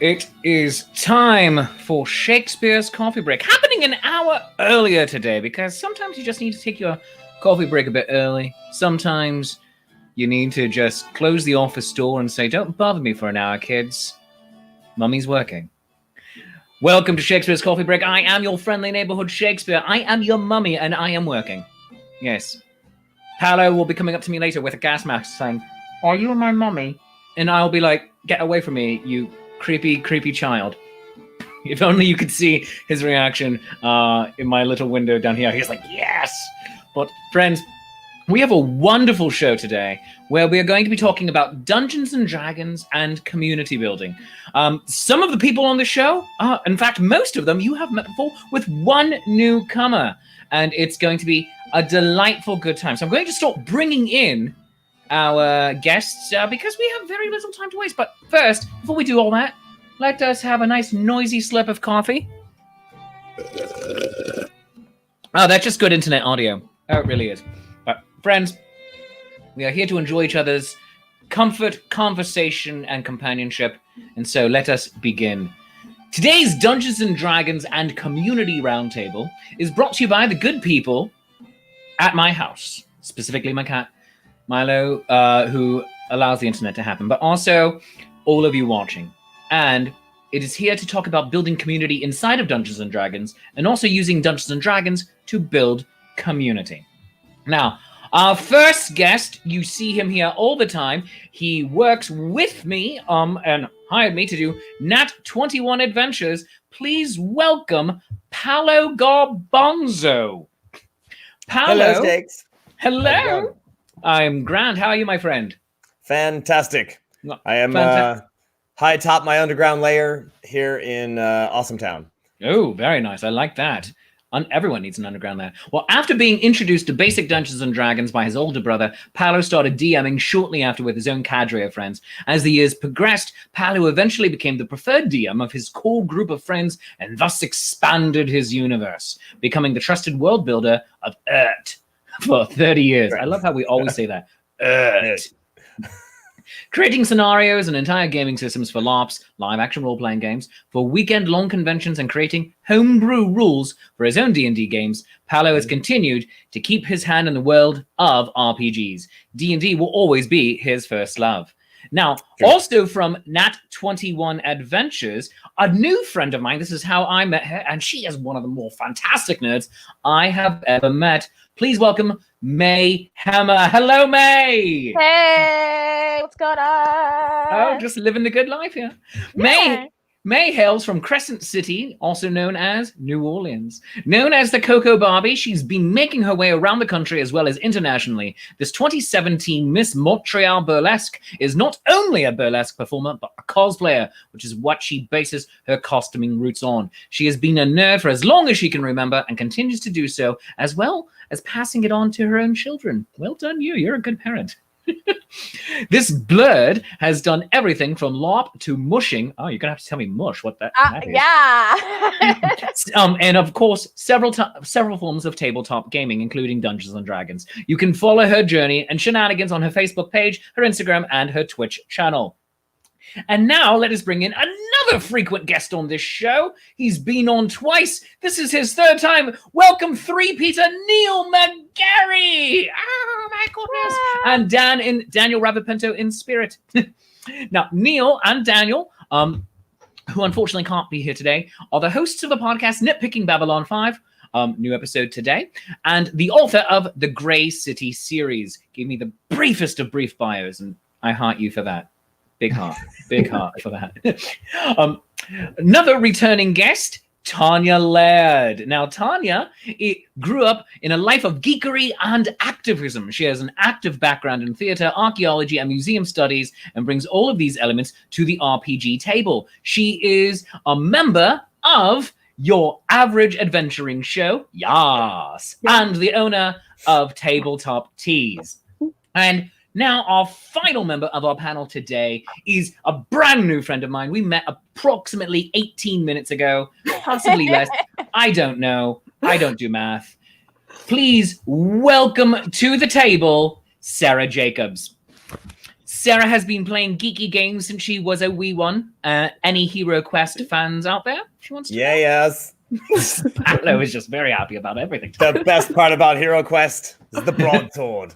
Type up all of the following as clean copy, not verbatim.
It is time for Shakespeare's coffee break, happening an hour earlier today, because sometimes you just need to take your coffee break a bit early. Sometimes you need to just close the office door and say, don't bother me for an hour, kids. Mummy's working. Welcome to Shakespeare's coffee break. I am your friendly neighborhood Shakespeare. I am your mummy, and I am working. Yes. Paolo will be coming up to me later with a gas mask saying, are you my mummy? And I'll be like, get away from me, you creepy, creepy child. If only you could see his reaction in my little window down here. He's like, yes! But friends, we have a wonderful show today where we are going to be talking about Dungeons and Dragons and community building. Some of the people on the show, in fact, most of them you have met before, with one newcomer. And it's going to be a delightful good time. So I'm going to start bringing in our guests because we have very little time to waste. But first, before we do all that, let us have a nice noisy slurp of coffee. Oh, that's just good internet audio. Oh, it really is. But friends, we are here to enjoy each other's comfort, conversation, and companionship. And so let us begin. Today's Dungeons and Dragons and Community Roundtable is brought to you by the good people at my house, specifically my cat, Milo, who allows the internet to happen, but also all of you watching. And it is here to talk about building community inside of Dungeons and Dragons, and also using Dungeons and Dragons to build community. Now, our first guest, you see him here all the time. He works with me and hired me to do Nat21 Adventures. Please welcome Paolo Garbanzo. Paolo. Hello, Stakes. Hello. I'm grand. How are you, my friend? Fantastic. I am high atop my underground layer here in Awesome Town. Oh, very nice. I like that. Everyone needs an underground lair. Well, after being introduced to basic Dungeons and Dragons by his older brother, Paolo started DMing shortly after with his own cadre of friends. As the years progressed, Paolo eventually became the preferred DM of his core group of friends and thus expanded his universe, becoming the trusted world builder of Earth for 30 years. I love how we always say that. Earth. Creating scenarios and entire gaming systems for LARPs, live-action role-playing games, for weekend-long conventions, and creating homebrew rules for his own D&D games, Paolo has continued to keep his hand in the world of RPGs. D&D will always be his first love. Now, also from Nat21 Adventures, a new friend of mine, this is how I met her, and she is one of the more fantastic nerds I have ever met. Please welcome May Hemmer. Hello, May. Hey, what's going on? Oh, just living the good life here. Yeah. May hails from Crescent City, also known as New Orleans. Known as the Coco Barbie, she's been making her way around the country as well as internationally. This 2017 Miss Montreal Burlesque is not only a burlesque performer, but a cosplayer, which is what she bases her costuming roots on. She has been a nerd for as long as she can remember and continues to do so, as well as passing it on to her own children. Well done you, you're a good parent. This blurred has done everything from LARP to mushing. Oh, you're gonna have to tell me mush what that is. Yeah. And of course, several forms of tabletop gaming, including Dungeons and Dragons. You can follow her journey and shenanigans on her Facebook page, her Instagram, and her Twitch channel. And now let us bring in another frequent guest on this show. He's been on twice. This is his third time. Welcome, Peter Neil McGarry. Oh my goodness. And Daniel Ravipinto in spirit. Now, Neil and Daniel, who unfortunately can't be here today, are the hosts of the podcast Nitpicking Babylon 5. New episode today, and the author of the Grey City series. Give me the briefest of brief bios, and I heart you for that. Big heart for that. Another returning guest, Tanya Laird. Now, Tanya grew up in a life of geekery and activism. She has an active background in theater, archaeology, and museum studies, and brings all of these elements to the RPG table. She is a member of Your Average Adventuring Show, yes, and the owner of Tabletop Teas. And now, our final member of our panel today is a brand new friend of mine. We met approximately 18 minutes ago, possibly less. I don't know. I don't do math. Please welcome to the table, Sarah Jacobs. Sarah has been playing geeky games since she was a wee one. Any Hero Quest fans out there? She wants to know? Yes. Paolo is just very happy about everything. The best part about Hero Quest is the broadsword.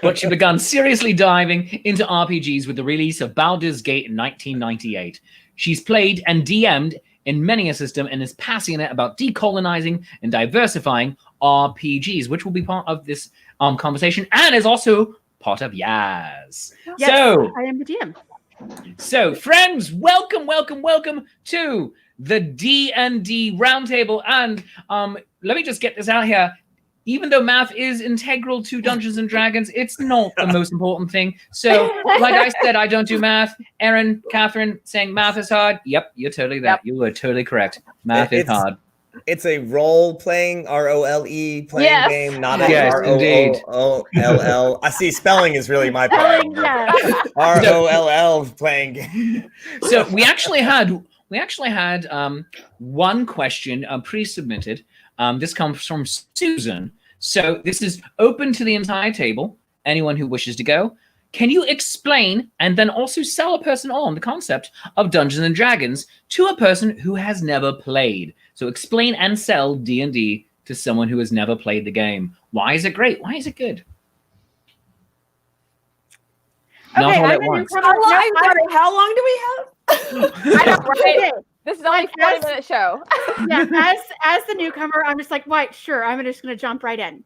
But she began seriously diving into RPGs with the release of Baldur's Gate in 1998. She's played and DM'd in many a system and is passionate about decolonizing and diversifying RPGs, which will be part of this conversation and is also part of Yaz. Yes, So I am the DM. So, friends, welcome to the D&D Roundtable. And let me just get this out here. Even though math is integral to Dungeons and Dragons, it's not the most important thing. So, like I said, I don't do math. Erin, Catherine saying math is hard. Yep, you're totally that. Yep. You were totally correct. Math is hard. It's a role-playing, ROLE playing game, not a ROLL. I see spelling is really my problem. ROLL playing game. So we actually had one question pre-submitted. This comes from Susan. So this is open to the entire table. Anyone who wishes to go. Can you explain and then also sell a person on the concept of Dungeons and Dragons to a person who has never played? So explain and sell D&D to someone who has never played the game. Why is it great? Why is it good? Not all at once. How long do we have? I know, right? This is only a 40-minute show. Yeah, as the newcomer, I'm just like, right, sure. I'm just going to jump right in.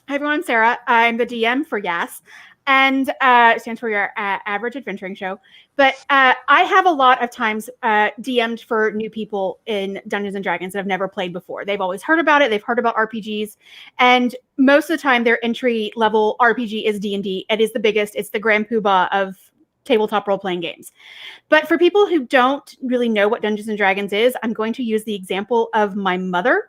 Hi, everyone. Sarah. I'm the DM for YAS. And it stands for your average adventuring show. But I have a lot of times DM'd for new people in Dungeons and Dragons that have never played before. They've always heard about it. They've heard about RPGs. And most of the time, their entry level RPG is D&D. It is the biggest. It's the grand poobah of tabletop role-playing games. But for people who don't really know what Dungeons and Dragons is, I'm going to use the example of my mother,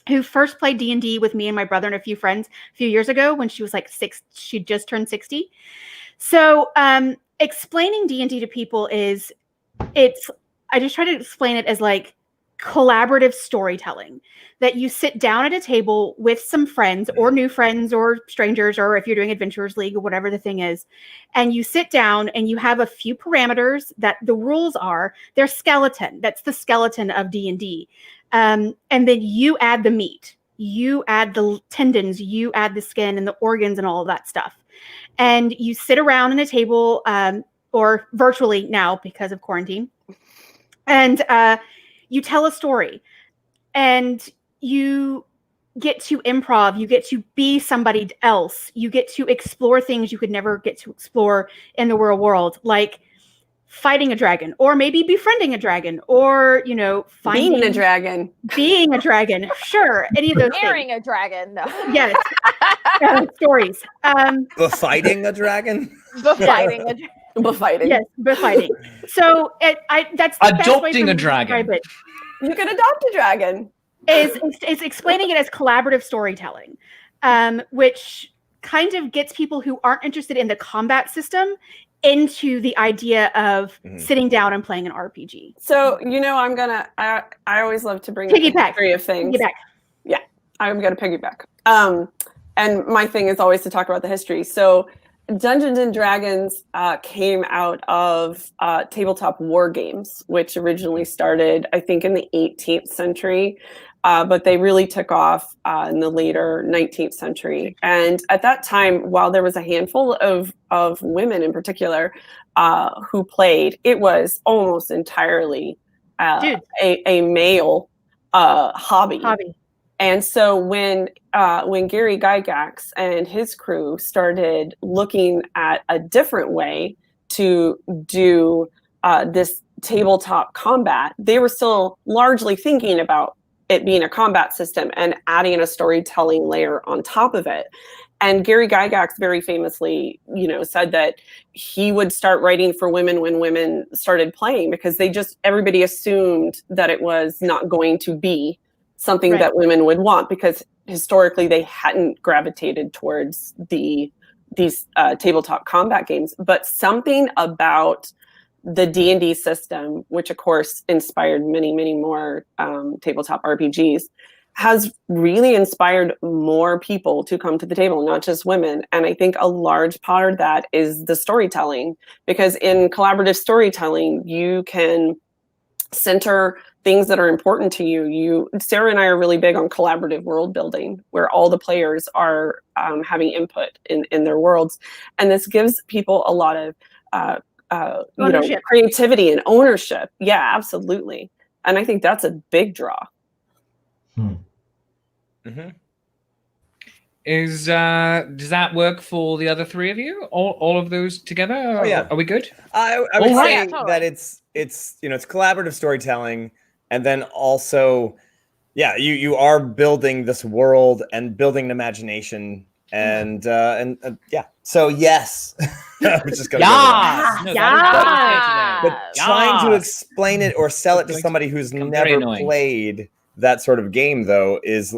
who first played D&D with me and my brother and a few friends a few years ago when she was like 6. She just turned 60. So explaining D&D to people I just try to explain it as like collaborative storytelling, that you sit down at a table with some friends or new friends or strangers, or if you're doing Adventurers League or whatever the thing is, and you sit down and you have a few parameters that the rules are their skeleton. That's the skeleton of D&D. And then you add the meat, you add the tendons, you add the skin and the organs and all of that stuff. And you sit around in a table or virtually now because of quarantine. And you tell a story and you get to improv. You get to be somebody else. You get to explore things you could never get to explore in the real world, like fighting a dragon, or maybe befriending a dragon, or, you know, being a dragon. Sure. Any of those Marrying things. a dragon. No. Yes. Stories. Befighting a dragon? Befighting a dragon. Befighting. Yes, befighting. So that's the adopting a dragon. You can adopt a dragon. Is explaining it as collaborative storytelling, which kind of gets people who aren't interested in the combat system into the idea of sitting down and playing an RPG. So, you know, I always love to bring up the history of things. Piggyback. Yeah, I'm going to piggyback. And my thing is always to talk about the history. So Dungeons and Dragons came out of tabletop war games, which originally started, I think, in the 18th century. But they really took off in the later 19th century. And at that time, while there was a handful of women in particular who played, it was almost entirely a male hobby. And so when Gary Gygax and his crew started looking at a different way to do this tabletop combat, they were still largely thinking about it being a combat system and adding a storytelling layer on top of it. And Gary Gygax very famously, you know, said that he would start writing for women when women started playing, because everybody assumed that it was not going to be something that women would want, because historically they hadn't gravitated towards these tabletop combat games. But something about the D&D system, which of course inspired many, many more tabletop RPGs, has really inspired more people to come to the table, not just women. And I think a large part of that is the storytelling, because in collaborative storytelling, you can center things that are important to you. Sarah and I are really big on collaborative world building, where all the players are having input in their worlds. And this gives people a lot of creativity and ownership. Yeah, absolutely. And I think that's a big draw. Mm-hmm. Does that work for the other three of you? All of those together? Oh, yeah. Are we good? I would say that it's collaborative storytelling, and then also, you are building this world and building an imagination, and yeah. So yes, I'm just gonna but trying to explain it or sell it to somebody who's never played that sort of game, though, is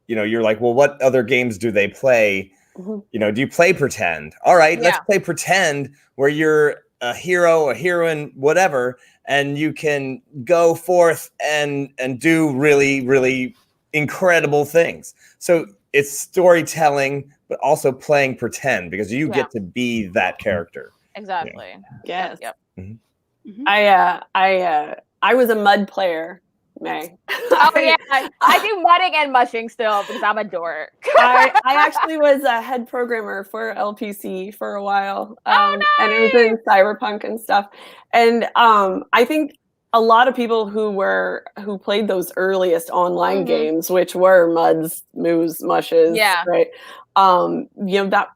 you're like, well, what other games do they play? Do you play pretend? All right, let's play pretend where you're a hero, a heroine, whatever, and you can go forth and do really, really incredible things. So it's storytelling, but also playing pretend, because you get to be that character. Exactly. Yes. Yep. Mm-hmm. I was a mud player, May. Oh yeah, I do mudding and mushing still because I'm a dork. I actually was a head programmer for LPC for a while, nice. And it was in cyberpunk and stuff. And I think a lot of people who played those earliest online games, which were muds, moos, mushes, right? That.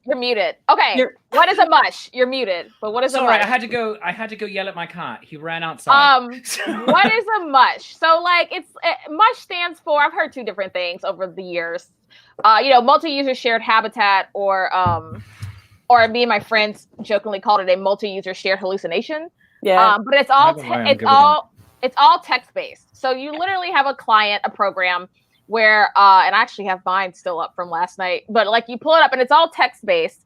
You're muted. Okay. What is a mush? You're muted. But what is a mush? I had to go yell at my cat. He ran outside. What is a mush? So like mush stands for, I've heard two different things over the years. Multi-user shared habitat, or me and my friends jokingly called it a multi-user shared hallucination. Yeah. But it's all text-based. So you literally have a client, a program where, and I actually have mine still up from last night, but like you pull it up and it's all text-based,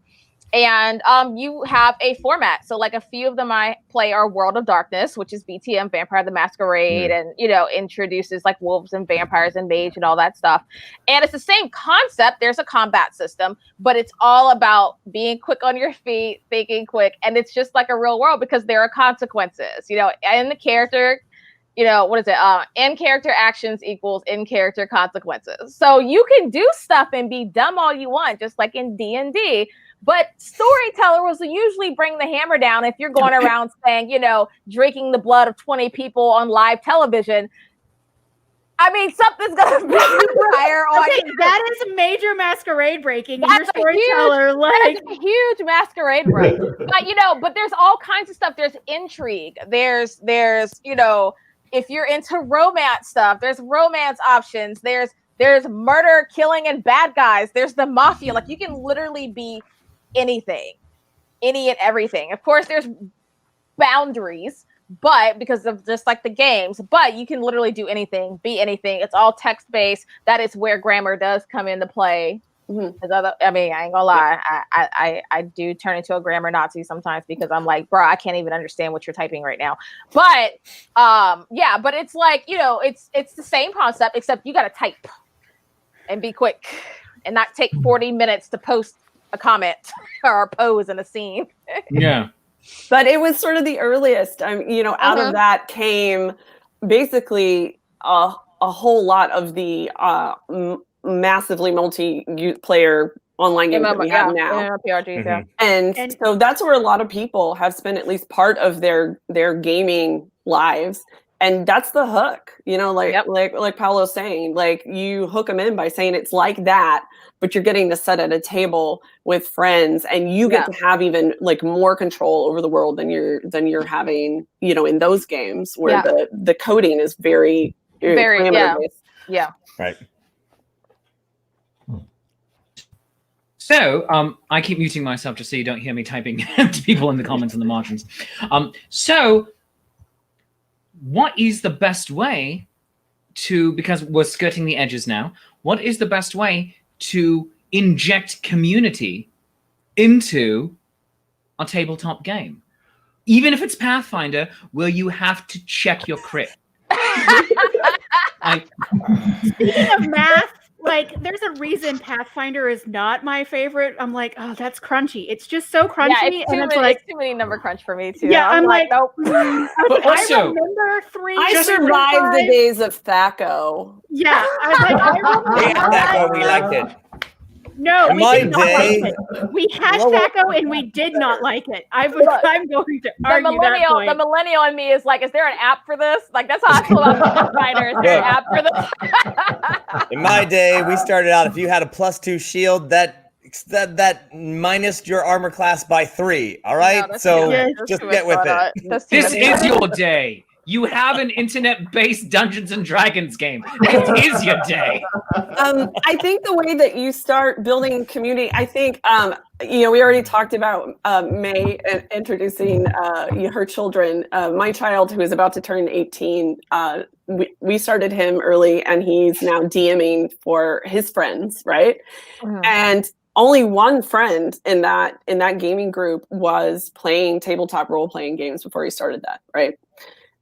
and you have a format. So like a few of them I play are World of Darkness, which is BTM, Vampire the Masquerade, and introduces like wolves and vampires and mage and all that stuff. And it's the same concept. There's a combat system, but it's all about being quick on your feet, thinking quick, and it's just like a real world because there are consequences, and the character. What is it? In-character actions equals in-character consequences. So you can do stuff and be dumb all you want, just like in D&D. But storytellers will usually bring the hammer down if you're going around saying, drinking the blood of 20 people on live television. I mean, something's gonna be fire on. Okay, that is a major masquerade breaking. That's a huge masquerade break. But there's all kinds of stuff. There's intrigue. There's if you're into romance stuff, there's romance options. There's murder, killing, and bad guys. There's the mafia. Like you can literally be anything, any and everything. Of course, there's boundaries, but because of just like the games, but you can literally do anything, be anything. It's all text-based. That is where grammar does come into play. I ain't gonna lie. I do turn into a grammar Nazi sometimes because I'm like, bro, I can't even understand what you're typing right now. But but it's like, it's the same concept, except you got to type and be quick and not take 40 minutes to post a comment or a pose in a scene. Yeah. But it was sort of the earliest. Out of that came basically a whole lot of the massively multi-player online games that we have now. And so that's where a lot of people have spent at least part of their gaming lives. And that's the hook, like Paolo's saying, like you hook them in by saying it's like that, but you're getting to sit at a table with friends and you get to have even like more control over the world than you're having, in those games where the coding is very based. Yeah. Right. So, I keep muting myself just so you don't hear me typing to people in the comments and the margins. So, what is the best way to, because we're skirting the edges now, what is the best way to inject community into a tabletop game? Even if it's Pathfinder, will you have to check your crit? Speaking of math, like there's a reason Pathfinder is not my favorite. I'm like, oh, that's crunchy. It's just so crunchy. Yeah, it's too many number crunch for me too. Yeah, I'm like nope. But also, I remember 3. I survived the days of Thaco. Yeah, I was like, I remember Thaco, we liked it. No, in we my did not day, like it. We had Thaco and we did not like it. I'm going to argue that point. The millennial in me is like, is there an app for this? Like, that's how I feel about Pathfinder. Is there an app for this? In my day, we started out, if you had a +2 shield, that minus your armor class by 3. All right? No, so just get with it. This is your day. You have an internet-based Dungeons and Dragons game. It is your day. I think the way that you start building community, I think, we already talked about May introducing her children. My child, who is about to turn 18, we started him early, and he's now DMing for his friends, right? Mm-hmm. And only one friend in that gaming group was playing tabletop role-playing games before he started that, right?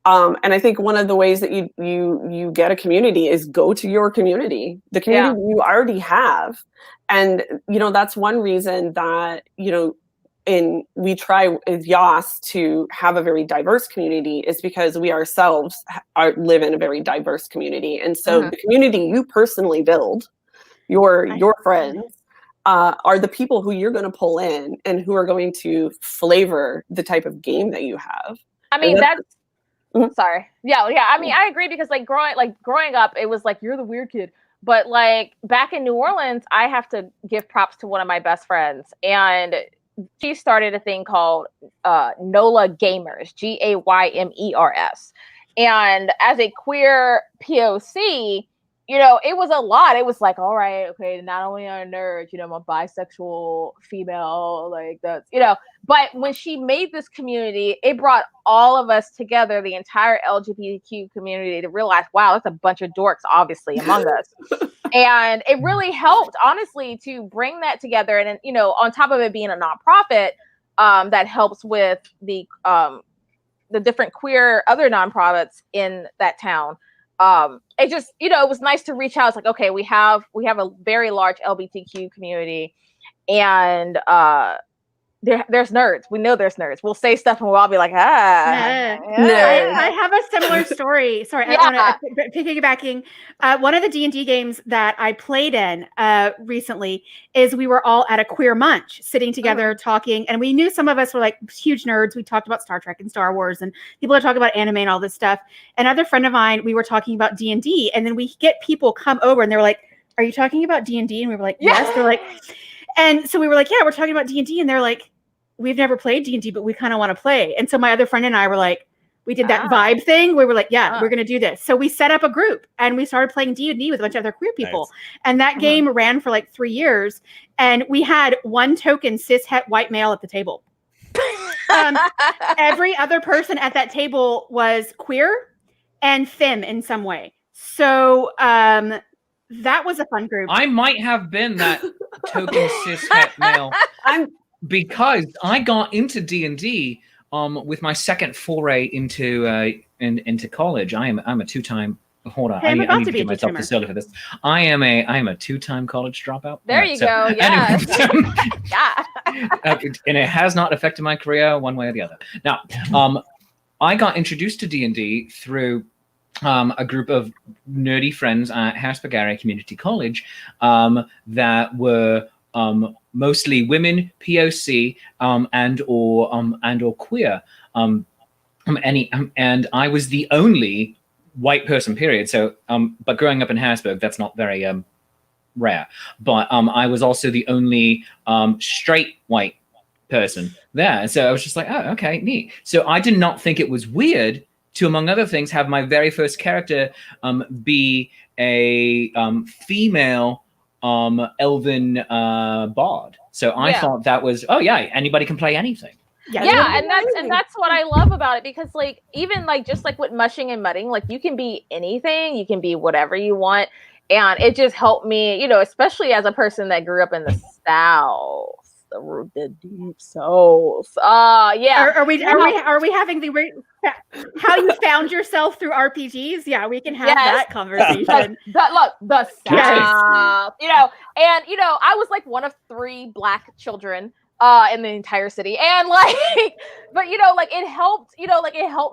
And I think one of the ways that you get a community is go to your community, the community you already have. And, that's one reason that, we try with Yas to have a very diverse community is because we ourselves live in a very diverse community. And so the community you personally build, your friends, are the people who you're going to pull in and who are going to flavor the type of game that you have. I mean, sorry. Yeah. I mean, I agree because growing up, it was like, you're the weird kid. But like back in New Orleans, I have to give props to one of my best friends. And she started a thing called NOLA Gamers, GAYMERS. And as a queer POC, it was a lot. It was like, all right, okay, not only are nerds, I'm a bisexual female, like that's, but when she made this community, it brought all of us together, the entire LGBTQ community, to realize, wow, that's a bunch of dorks, obviously, among us. And it really helped, honestly, to bring that together. And, on top of it being a nonprofit that helps with the different queer other nonprofits in that town. It just, it was nice to reach out. It's like, okay, we have a very large LGBTQ community, and there's nerds. We know there's nerds. We'll say stuff and we'll all be like, I have a similar story. Sorry, I want to piggybacking. One of the D&D games that I played in recently is we were all at a queer munch sitting together talking, and we knew some of us were like huge nerds. We talked about Star Trek and Star Wars, and people are talking about anime and all this stuff. Another friend of mine, we were talking about D&D, and then we get people come over and they're like, are you talking about D&D? And we were like, yes. They're like, and so we were like, yeah, we're talking about D&D. And they're like, we've never played D&D, but we kind of want to play. And so my other friend and I were like, we did that vibe thing. We were like, we're going to do this. So we set up a group and we started playing D&D with a bunch of other queer people. Nice. And that game ran for like 3 years. And we had one token cis-het white male at the table. Every other person at that table was queer and femme in some way. So that was a fun group. I might have been that token cis-het male. Because I got into D&D with my second foray into college. I'm a two-time. Hold on, I need to give myself this early for this. I am a two-time college dropout. There you go. Yeah. Anyway, and it has not affected my career one way or the other. Now, I got introduced to D&D through a group of nerdy friends at McGarry Community College that were mostly women, POC, and or queer. And I was the only white person, period. So, but growing up in Harrisburg, that's not very rare. But I was also the only straight white person there. And so I was just like, oh, okay, neat. So I did not think it was weird to, among other things, have my very first character be a female elven bard. So I thought that was, anybody can play anything. And that's what I love about it, because like even like just like with mushing and mudding, like you can be anything, you can be whatever you want, and it just helped me, especially as a person that grew up in the South. the deep souls. Yeah. Are we having how you found yourself through RPGs? Yeah, we can have that conversation. The South. You know, and you know, I was like one of 3 Black children in the entire city, and like, but you know, like it helped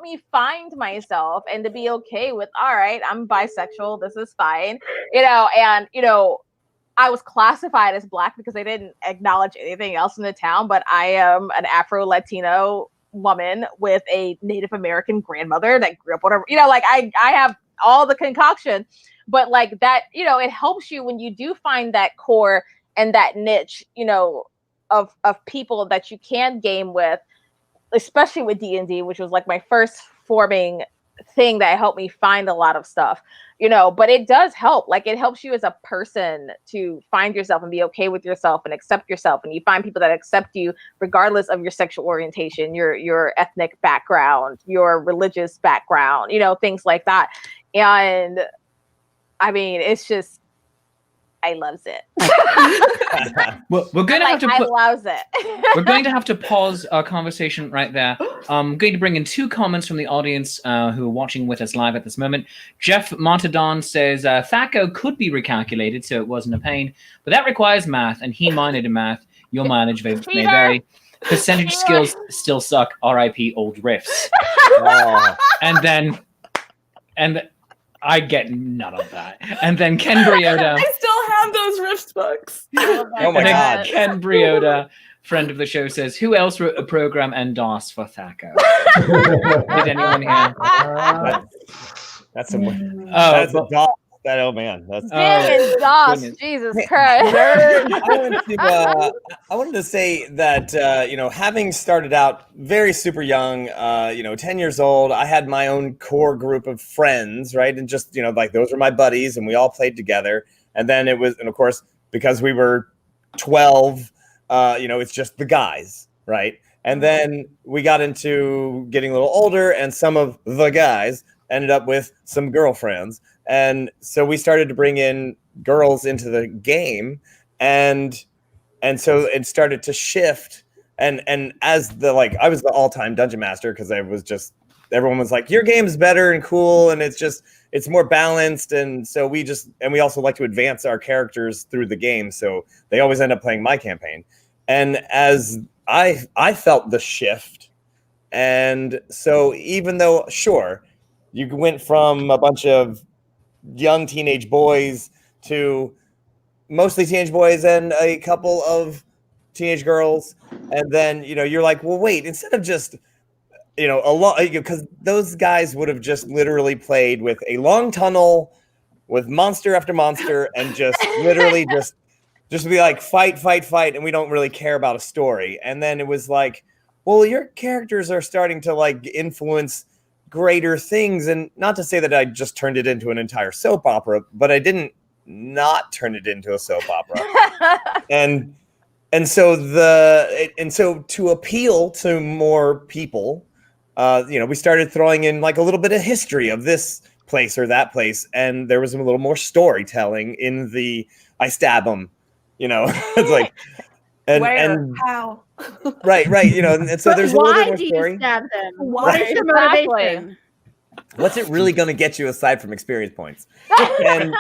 me find myself and to be okay with, all right, I'm bisexual, this is fine, you know. And you know, I was classified as Black because they didn't acknowledge anything else in the town, but I am an Afro-Latino woman with a Native American grandmother that grew up, whatever, you know, like I have all the concoction. But like that, you know, it helps you when you do find that core and that niche, you know, of people that you can game with, especially with D&D, which was like my first forming thing that helped me find a lot of stuff, you know. But it does help, like it helps you as a person to find yourself and be okay with yourself and accept yourself, and you find people that accept you regardless of your sexual orientation, your ethnic background, your religious background, you know, things like that. And I mean, it's just, I loves it. Well, we're going to have to I loves it. We're going to have to pause our conversation right there. I'm going to bring in 2 comments from the audience who are watching with us live at this moment. Jeff Martadon says, Thaco could be recalculated, so it wasn't a pain, but that requires math, and he minored in math. Your mileage may vary. Percentage skills still suck. R.I.P. old riffs. And I get none of that. And then Ken Briota. I still have those Rifts books. Oh my God. Ken Briota, friend of the show, says, who else wrote a program and DOS for Thaco? Did anyone hear? That's a DOS. Oh man, that's DOS. Jesus Christ. I wanted to say that you know, having started out very super young, you know, 10 years old, I had my own core group of friends, right? And just, you know, like those were my buddies, and we all played together. And then it was, and of course, because we were 12, you know, it's just the guys, right? And then we got into getting a little older, and some of the guys ended up with some girlfriends. And so we started to bring in girls into the game, and so it started to shift. And as the, like, I was the all-time dungeon master because I was just, everyone was like, your game's better and cool, and it's more balanced. And so we also like to advance our characters through the game, so they always end up playing my campaign. And as I felt the shift, and so even though, sure, you went from a bunch of young teenage boys to mostly teenage boys and a couple of teenage girls, and then, you know, you're like, well, wait, instead of just, you know, a lot, because those guys would have just literally played with a long tunnel with monster after monster and just literally just be like, fight, and we don't really care about a story. And then it was like, well, your characters are starting to like influence greater things. And not to say that I just turned it into an entire soap opera, but I didn't not turn it into a soap opera. and so to appeal to more people, you know, we started throwing in like a little bit of history of this place or that place, and there was a little more storytelling in the I stab them, you know. It's like, how right, you know, and so there's a little bit more story. You stab them? Why is your motivation? What's it really going to get you aside from experience points? And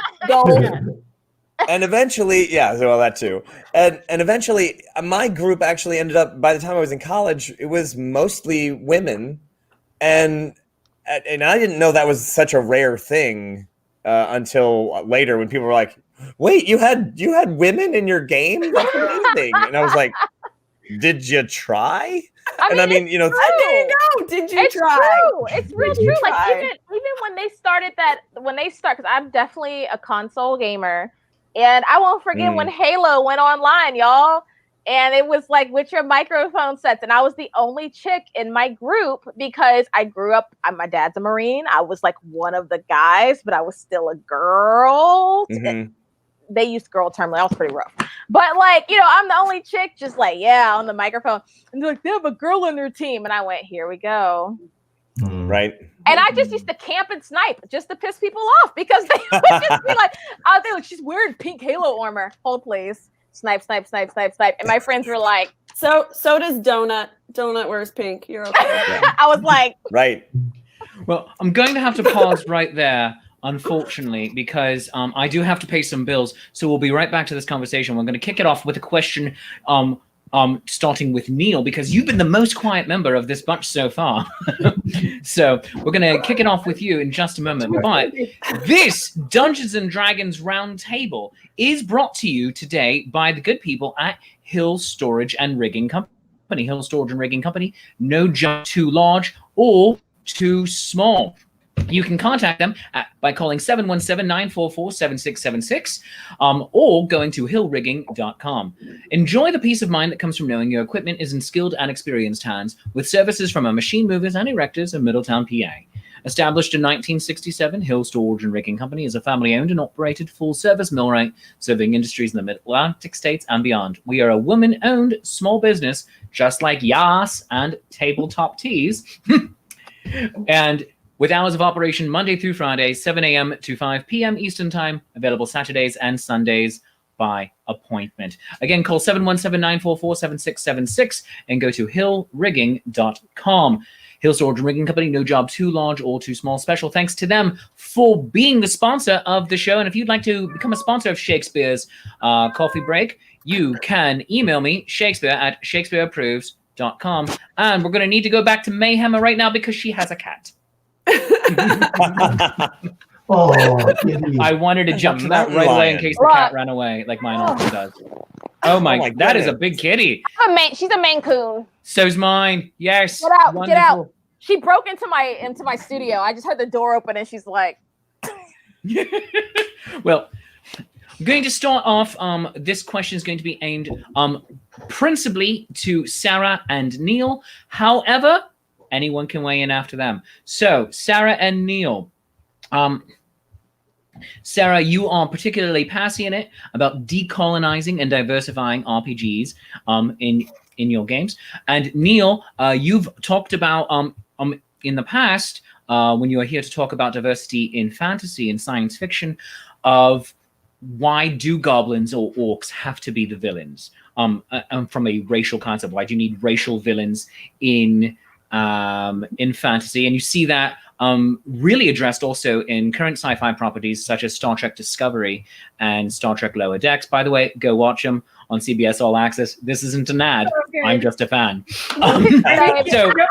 and eventually, yeah, so all that too. And eventually my group actually ended up, by the time I was in college, it was mostly women, and I didn't know that was such a rare thing until later, when people were like, wait, you had women in your game? That's amazing. And I was like, did you try? I mean, you know, there you go. Did you try? True. It's real true. Like even when they started because I'm definitely a console gamer, and I won't forget when Halo went online, y'all. And it was like with your microphone sets, and I was the only chick in my group because I grew up. My dad's a Marine. I was like one of the guys, but I was still a girl. Mm-hmm. They used girl term. That was pretty rough. But like, you know, I'm the only chick just like, yeah, on the microphone. And they're like, they have a girl in their team. And I went, here we go. Right. And I just used to camp and snipe just to piss people off, because they would just be like, she's wearing pink Halo armor. Hold please. snipe, snipe, snipe, snipe, snipe. And my friends were like, so does Donut. Donut wears pink. You're okay. I was like, right. Well, I'm going to have to pause right there, unfortunately, because I do have to pay some bills. So we'll be right back to this conversation. We're going to kick it off with a question starting with Neil, because you've been the most quiet member of this bunch so far. So we're going to kick it off with you in just a moment. But this Dungeons and Dragons Roundtable is brought to you today by the good people at Hill Storage and Rigging Company. Hill Storage and Rigging Company, no job too large or too small. You can contact them by calling 717-944-7676 or going to hillrigging.com. Enjoy the peace of mind that comes from knowing your equipment is in skilled and experienced hands with services from our machine movers and erectors in Middletown, PA. Established in 1967, Hill Storage and Rigging Company is a family-owned and operated full-service millwright serving industries in the Mid-Atlantic states and beyond. We are a woman-owned small business, just like Yas and Tabletop Tees. And with hours of operation Monday through Friday, 7 a.m. to 5 p.m. Eastern Time, available Saturdays and Sundays by appointment. Again, call 717-944-7676 and go to hillrigging.com. Hill Storage and Rigging Company, no job too large or too small. Special thanks to them for being the sponsor of the show. And if you'd like to become a sponsor of Shakespeare's Coffee Break, you can email me, shakespeare@shakespeareapproves.com. And we're going to need to go back to Mayhem right now because she has a cat. Oh, I wanted to jump to that right away in case the cat ran away, like mine often does. Oh my, that is a big kitty. she's a Maine Coon. So's mine. Yes. Get out, wonderful. get out. She broke into my studio. I just heard the door open and she's like. Well, I'm going to start off. This question is going to be aimed principally to Sarah and Neil. However, anyone can weigh in after them. So, Sarah and Neil. Sarah, you are particularly passionate about decolonizing and diversifying RPGs in your games. And Neil, you've talked about in the past when you were here to talk about diversity in fantasy and science fiction of why do goblins or orcs have to be the villains? From a racial concept, why do you need racial villains in fantasy? And you see that really addressed also in current sci-fi properties such as Star Trek Discovery and Star Trek Lower Decks. By the way, go watch them on CBS All Access. This isn't an ad. Okay. I'm just a fan. So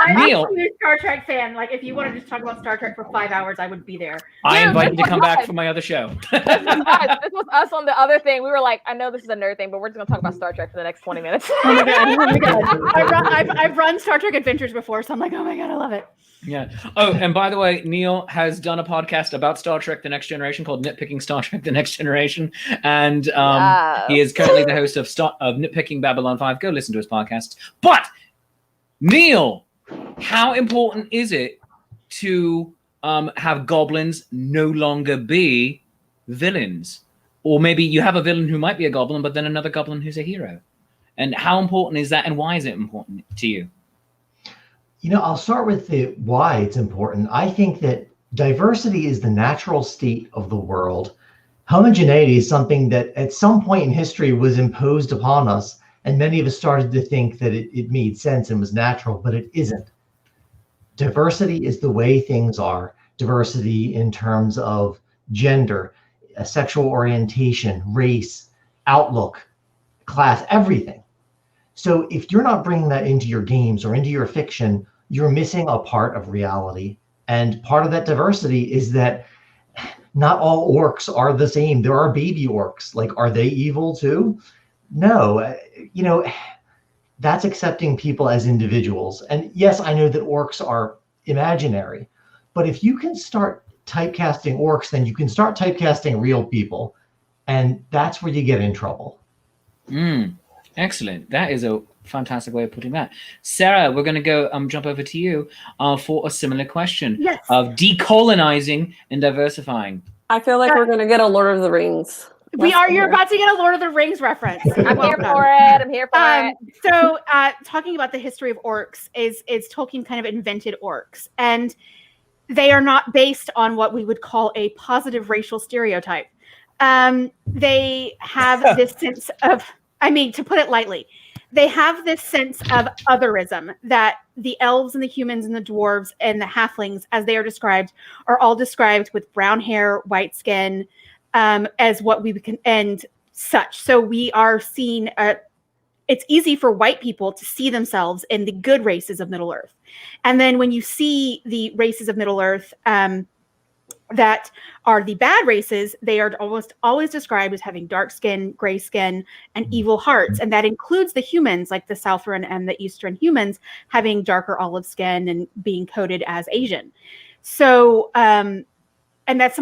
Neil, I'm a Star Trek fan. Like, if you wanted to talk about Star Trek for 5 hours, I would be there. I invite you to come back for my other show. This was us on the other thing. We were like, I know this is a nerd thing, but we're just gonna talk about Star Trek for the next 20 minutes. Oh my god! I've run Star Trek Adventures before, so I'm like, oh my god, I love it. Yeah. Oh, and by the way, Neil has done a podcast about Star Trek The Next Generation called Nitpicking Star Trek The Next Generation. And he is currently the host of Nitpicking Babylon 5. Go listen to his podcast. But, Neil, how important is it to have goblins no longer be villains? Or maybe you have a villain who might be a goblin, but then another goblin who's a hero. And how important is that, and why is it important to you? You know, I'll start with the why it's important. I think that diversity is the natural state of the world. Homogeneity is something that at some point in history was imposed upon us, and many of us started to think that it made sense and was natural, but it isn't. Diversity is the way things are. Diversity in terms of gender, sexual orientation, race, outlook, class, everything. So if you're not bringing that into your games or into your fiction, you're missing a part of reality. And part of that diversity is that not all orcs are the same. There are baby orcs. Like, are they evil too? No, you know, that's accepting people as individuals. And yes, I know that orcs are imaginary, but if you can start typecasting orcs, then you can start typecasting real people. And that's where you get in trouble. Excellent. That is a fantastic way of putting that. Sarah, we're going to go jump over to you for a similar question of decolonizing and diversifying. I feel like we're going to get a Lord of the Rings. You're about to get a Lord of the Rings reference. I'm here for it. I'm here for it. So talking about the history of orcs is Tolkien kind of invented orcs, and they are not based on what we would call a positive racial stereotype. They have this sense of I mean, to put it lightly, they have this sense of otherism that the elves and the humans and the dwarves and the halflings, as they are described, are all described with brown hair, white skin, as what we can, and such. So we are seen, it's easy for white people to see themselves in the good races of Middle Earth. And then when you see the races of Middle Earth, that are the bad races, they are almost always described as having dark skin, gray skin, and evil hearts. And that includes the humans, like the Southern and the Eastern humans, having darker olive skin and being coded as Asian. So, and this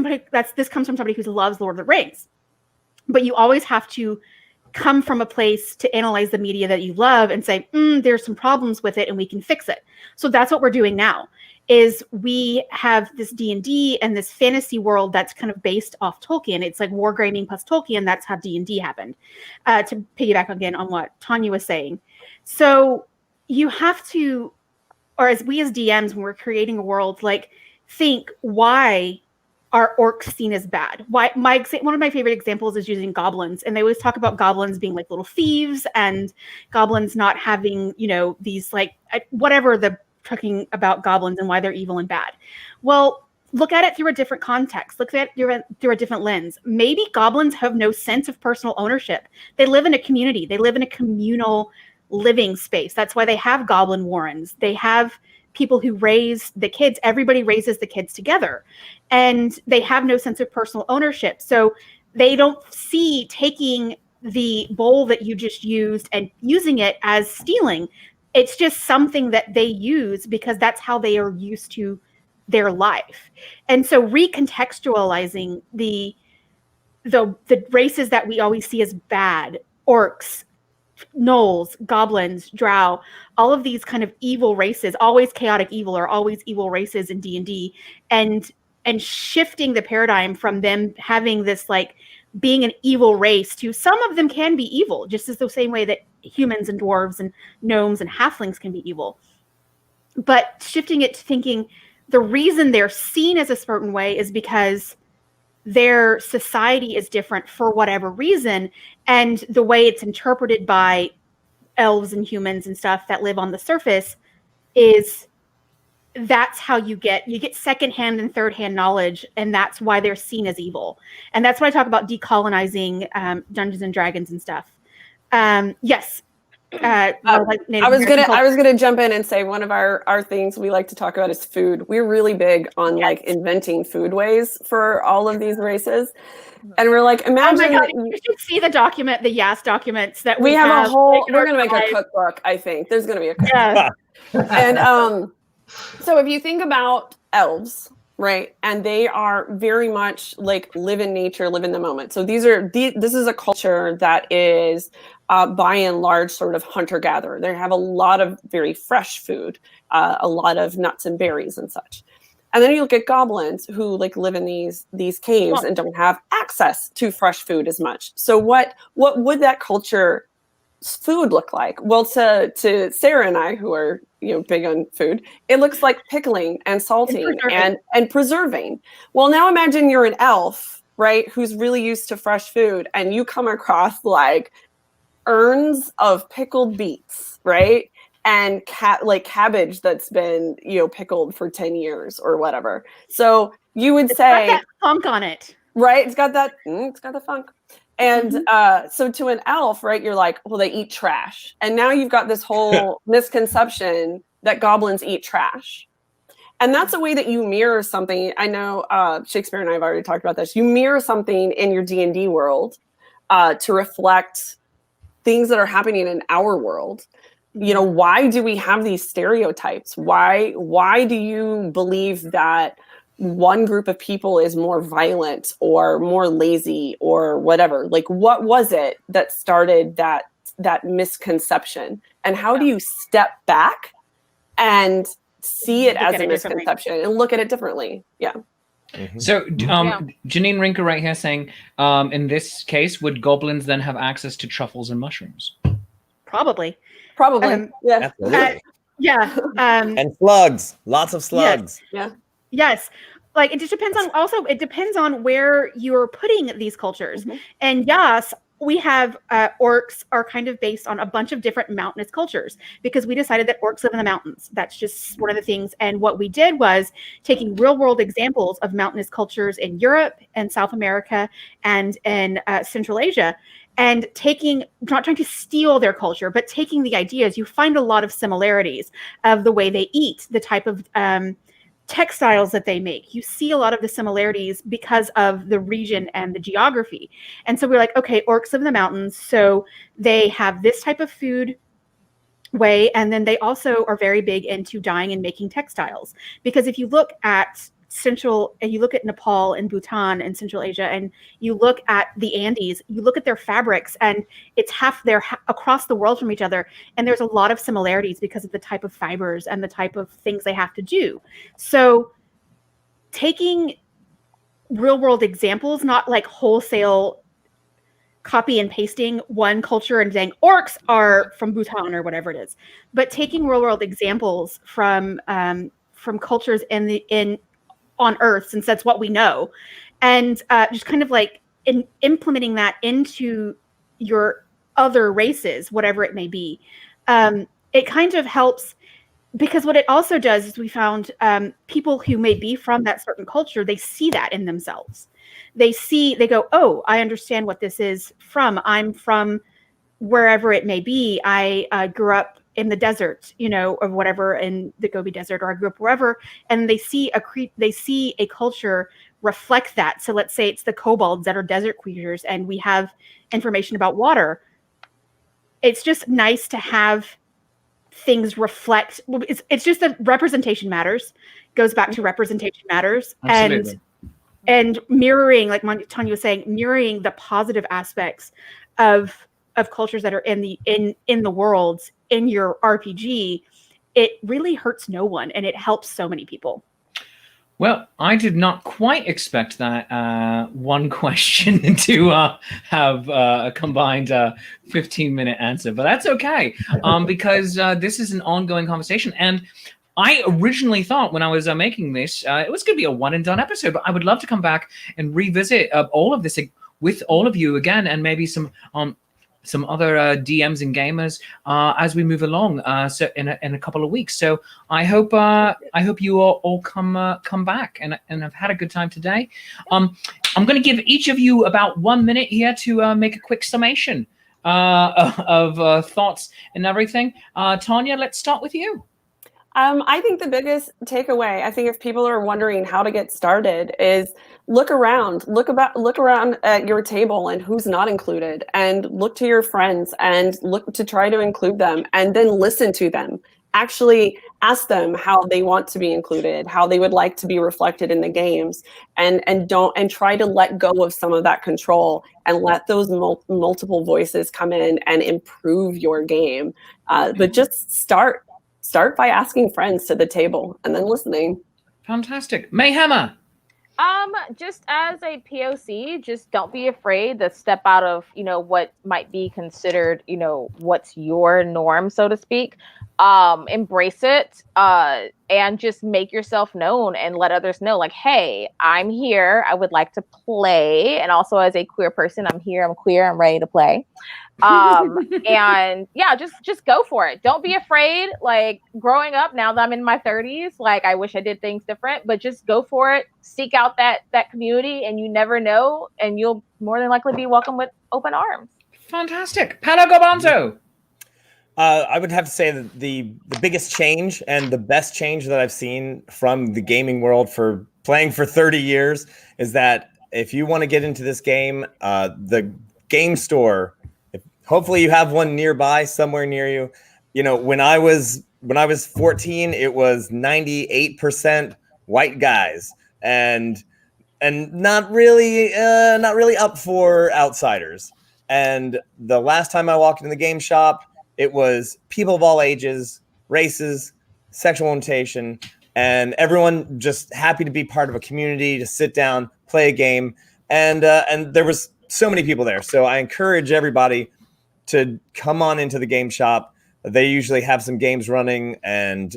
comes from somebody who loves Lord of the Rings. But you always have to come from a place to analyze the media that you love and say, there's some problems with it and we can fix it. So that's what we're doing now. Is we have this D&D and this fantasy world that's kind of based off Tolkien. It's like wargaming plus Tolkien. That's how D&D happened. To piggyback again on what Tanya was saying. So you have to, or as we as DMs, when we're creating a world, like think, why are orcs seen as bad? Why? One of my favorite examples is using goblins. And they always talk about goblins being like little thieves and goblins not having, these like, whatever the talking about goblins and why they're evil and bad. Well, look at it through a different context. Look at it through a different lens. Maybe goblins have no sense of personal ownership. They live in a community. They live in a communal living space. That's why they have goblin warrens. They have people who raise the kids. Everybody raises the kids together. And they have no sense of personal ownership. So they don't see taking the bowl that you just used and using it as stealing. It's just something that they use because that's how they are used to their life. And so recontextualizing the races that we always see as bad, orcs, gnolls, goblins, drow, all of these kind of evil races, always chaotic evil or always evil races in D&D, and shifting the paradigm from them having this like being an evil race to some of them can be evil, just as the same way that humans and dwarves and gnomes and halflings can be evil. But shifting it to thinking the reason they're seen as a certain way is because their society is different for whatever reason. And the way it's interpreted by elves and humans and stuff that live on the surface is that's how you get secondhand and thirdhand knowledge, and that's why they're seen as evil. And that's why I talk about decolonizing Dungeons and Dragons and stuff. Yes. I was gonna jump in and say one of our things we like to talk about is food. We're really big on like inventing food ways for all of these races. And we're like, imagine you should see the Yas documents that we have a whole, we're gonna make a cookbook, I think. There's gonna be a cookbook. And so if you think about elves, right, and they are very much like live in nature, live in the moment. So this is a culture that is by and large sort of hunter-gatherer. They have a lot of very fresh food, a lot of nuts and berries and such. And then you look at goblins who like live in these caves and don't have access to fresh food as much. So what would that culture food look like? Well, to Sarah and I, who are big on food, it looks like pickling and salting and preserving. Well, now imagine you're an elf, right, who's really used to fresh food, and you come across like urns of pickled beets, right, and cabbage that's been pickled for 10 years or whatever. So you would say got that funk on it, right? It's got the funk. And so to an elf, right, you're like, well, they eat trash. And now you've got this whole misconception that goblins eat trash. And that's a way that you mirror something. I know Shakespeare and I have already talked about this. You mirror something in your D&D world to reflect things that are happening in our world. Why do we have these stereotypes? Why do you believe that one group of people is more violent or more lazy or whatever? Like, what was it that started that misconception? And how do you step back and see it as a misconception and look at it differently? Yeah. Mm-hmm. So Janine Rinker right here saying, in this case, would goblins then have access to truffles and mushrooms? Probably. Yeah. Yeah. And slugs. Lots of slugs. Yes. Yeah. Yes. Like it just depends on where you're putting these cultures. Mm-hmm. And yes, we have orcs are kind of based on a bunch of different mountainous cultures because we decided that orcs live in the mountains. That's just one of the things. And what we did was taking real world examples of mountainous cultures in Europe and South America and in Central Asia, and not trying to steal their culture, but taking the ideas. You find a lot of similarities of the way they eat, the type of textiles that they make. You see a lot of the similarities because of the region and the geography. And so we're like, okay, orcs live in the mountains, so they have this type of food way, and then they also are very big into dyeing and making textiles. Because if you look at Nepal and Bhutan and Central Asia, and you look at the Andes, you look at their fabrics, and they're across the world from each other. And there's a lot of similarities because of the type of fibers and the type of things they have to do. So taking real world examples, not like wholesale copy and pasting one culture and saying orcs are from Bhutan or whatever it is, but taking real world examples from cultures on Earth, since that's what we know, and just kind of like implementing that into your other races, whatever it may be. It kind of helps, because what it also does is we found people who may be from that certain culture, they see that in themselves. They go, oh, I understand what this is from. I'm from wherever it may be. I grew up in the desert, or whatever, in the Gobi Desert, or I grew up wherever, and they see a culture reflect that. So let's say it's the kobolds that are desert creatures, and we have information about water. It's just nice to have things reflect. It's just that representation matters. Goes back to representation matters. Absolutely. And mirroring, like Tanya was saying, mirroring the positive aspects of cultures that are in the worlds in your RPG, it really hurts no one, and it helps so many people. Well, I did not quite expect that one question to have a combined 15-minute answer, but that's okay, because this is an ongoing conversation. And I originally thought when I was making this, it was going to be a one-and-done episode, but I would love to come back and revisit all of this with all of you again, and maybe some other DMs and gamers as we move along. So in a couple of weeks. So I hope you all come back and have had a good time today. I'm going to give each of you about 1 minute here to make a quick summation of thoughts and everything. Tanya, let's start with you. I think the biggest takeaway, I think if people are wondering how to get started, is look around at your table and who's not included, and look to your friends and look to try to include them, and then listen to them. Actually ask them how they want to be included, how they would like to be reflected in the games, and try to let go of some of that control and let those multiple voices come in and improve your game. But just start by asking friends to the table and then listening. Fantastic. Mayhemmer. Just as a POC, just don't be afraid to step out of, what might be considered, what's your norm, so to speak. Embrace it, and just make yourself known and let others know, like, hey, I'm here. I would like to play. And also as a queer person, I'm here. I'm queer. I'm ready to play. And yeah, just go for it. Don't be afraid. Like, growing up, now that I'm in my 30s, like, I wish I did things different, but just go for it. Seek out that community, and you never know, and you'll more than likely be welcomed with open arms. Fantastic. Paolo Garbanzo. I would have to say that the biggest change and the best change that I've seen from the gaming world for playing for 30 years is that if you want to get into this game, the game store, hopefully you have one nearby, somewhere near you. When I was 14, it was 98% white guys and not really up for outsiders. And the last time I walked into the game shop, it was people of all ages, races, sexual orientation, and everyone just happy to be part of a community, to sit down, play a game. And there was so many people there. So I encourage everybody to come on into the game shop. They usually have some games running, and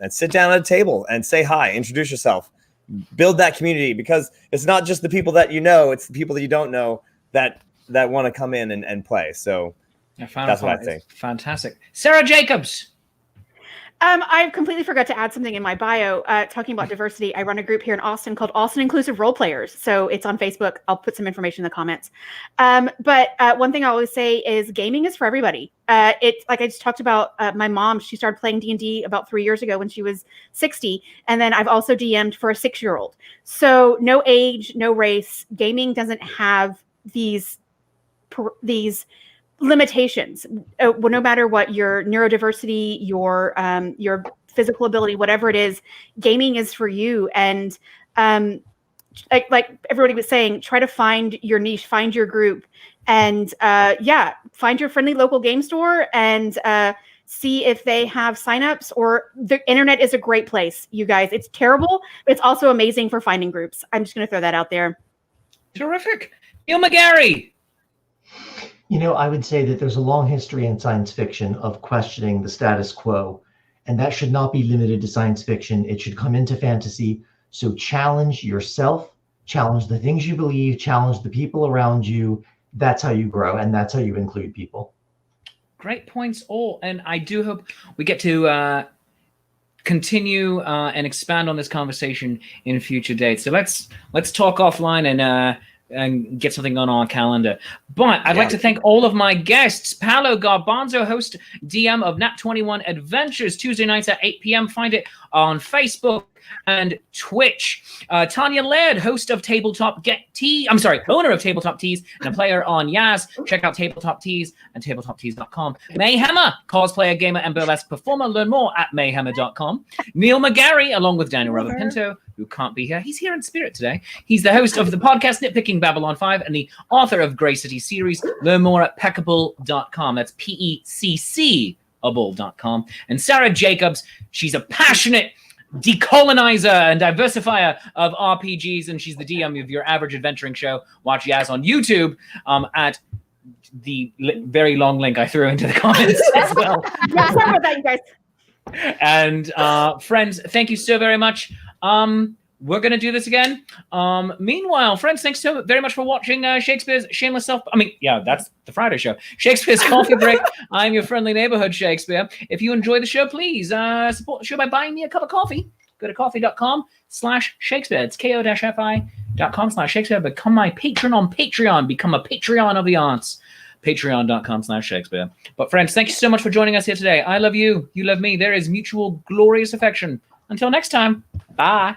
sit down at a table and say hi, introduce yourself, build that community, because it's not just the people that you know, it's the people that you don't know that that want to come in and play. So that's what I'd say. Fantastic. Sarah Jacobs. I completely forgot to add something in my bio talking about diversity. I run a group here in Austin called Austin Inclusive Role Players. So it's on Facebook. I'll put some information in the comments. But one thing I always say is gaming is for everybody. It's like I just talked about my mom. She started playing D&D about 3 years ago when she was 60. And then I've also DM'd for a 6-year-old. So no age, no race. Gaming doesn't have these limitations. Well, no matter what your neurodiversity, your physical ability, whatever it is, gaming is for you. And like everybody was saying, try to find your niche, find your group, and find your friendly local game store and see if they have signups. Or the internet is a great place, you guys. It's terrible, but it's also amazing for finding groups. I'm just going to throw that out there. Terrific. Neil McGarry. I would say that there's a long history in science fiction of questioning the status quo, and that should not be limited to science fiction. It should come into fantasy. So challenge yourself, challenge the things you believe, challenge the people around you. That's how you grow, and that's how you include people. Great points all. And I do hope we get to continue and expand on this conversation in future dates. So let's talk offline and get something on our calendar. But I'd like to thank all of my guests. Paolo Garbanzo, host, DM of Nat21 Adventures, Tuesday nights at 8 p.m. Find it on Facebook and Twitch. Tanya Laird, host of Tabletop owner of Tabletop Tees and a player on Yaz. Check out Tabletop Tees and tabletoptees.com. May Hemmer, cosplayer, gamer, and burlesque performer. Learn more at mayhemmer.com. Neil McGarry, along with Daniel Ravipinto, who can't be here. He's here in spirit today. He's the host of the podcast Nitpicking Babylon 5 and the author of Grey City series. Learn more at peccable.com. That's PECC.com. And Sarah Jacobs, she's a passionate decolonizer and diversifier of RPGs, and she's the DM of Your Average Adventuring Show. Watch Yaz on YouTube at the very long link I threw into the comments as well. Yeah, sorry about that, you guys. And friends, thank you so very much. We're going to do this again. Meanwhile, friends, thanks so very much for watching Shakespeare's Shameless Self. That's the Friday show. Shakespeare's Coffee Break. I'm your friendly neighborhood Shakespeare. If you enjoy the show, please support the show by buying me a cup of coffee. Go to coffee.com/Shakespeare. It's ko-fi.com/Shakespeare. Become my patron on Patreon. Become a Patreon of the arts. Patreon.com/Shakespeare. But friends, thank you so much for joining us here today. I love you. You love me. There is mutual glorious affection. Until next time. Bye.